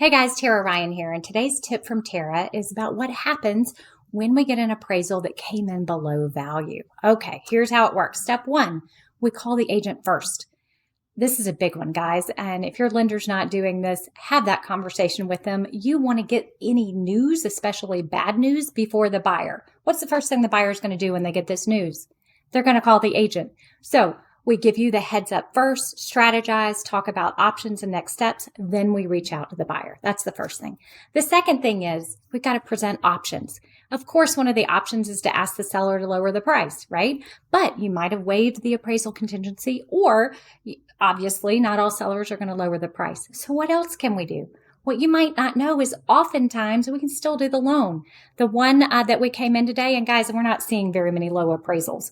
Hey guys, Tara Ryan here, and today's tip from Tara is about what happens when we get an appraisal that came in below value. Okay, here's how it works. Step one, we call the agent first. This is a big one, guys, and if your lender's not doing this, have that conversation with them. You want to get any news, especially bad news, before the buyer. What's the first thing the buyer's going to do when they get this news? They're going to call the agent. So we give you the heads up first, strategize, talk about options and next steps, then we reach out to the buyer. That's the first thing. The second thing is we've got to present options. Of course, one of the options is to ask the seller to lower the price, right? But you might have waived the appraisal contingency, or obviously not all sellers are going to lower the price. So what else can we do? What you might not know is oftentimes we can still do the loan. The one that we came in today, and guys, we're not seeing very many low appraisals.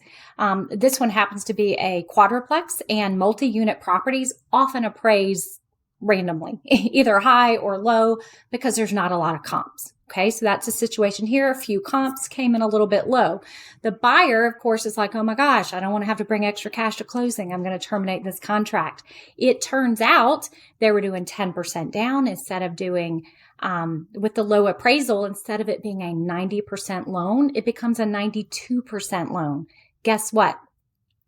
This one happens to be a quadruplex, and multi-unit properties often appraise randomly, either high or low, because there's not a lot of comps. Okay, so that's a situation here. A few comps came in a little bit low. The buyer, of course, is like, oh my gosh, I don't want to have to bring extra cash to closing. I'm going to terminate this contract. It turns out they were doing 10% down instead of doing, with the low appraisal, instead of it being a 90% loan, it becomes a 92% loan. Guess what?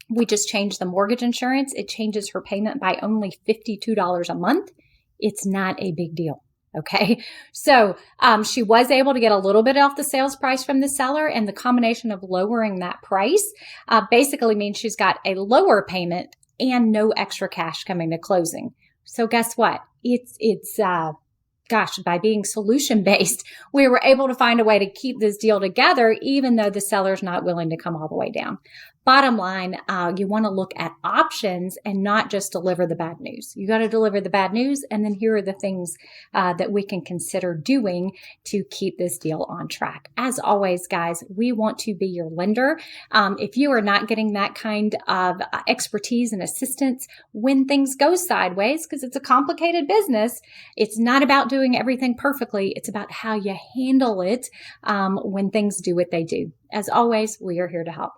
We just changed the mortgage insurance. It changes her payment by only $52 a month. It's not a big deal. Okay. So, she was able to get a little bit off the sales price from the seller, and the combination of lowering that price, basically means she's got a lower payment and no extra cash coming to closing. So guess what? By being solution based, we were able to find a way to keep this deal together, even though the seller's not willing to come all the way down. Bottom line, you want to look at options and not just deliver the bad news. You got to deliver the bad news, and then here are the things that we can consider doing to keep this deal on track. As always, guys, we want to be your lender. If you are not getting that kind of expertise and assistance when things go sideways, because it's a complicated business, it's not about doing everything perfectly. It's about how you handle it when things do what they do. As always, we are here to help.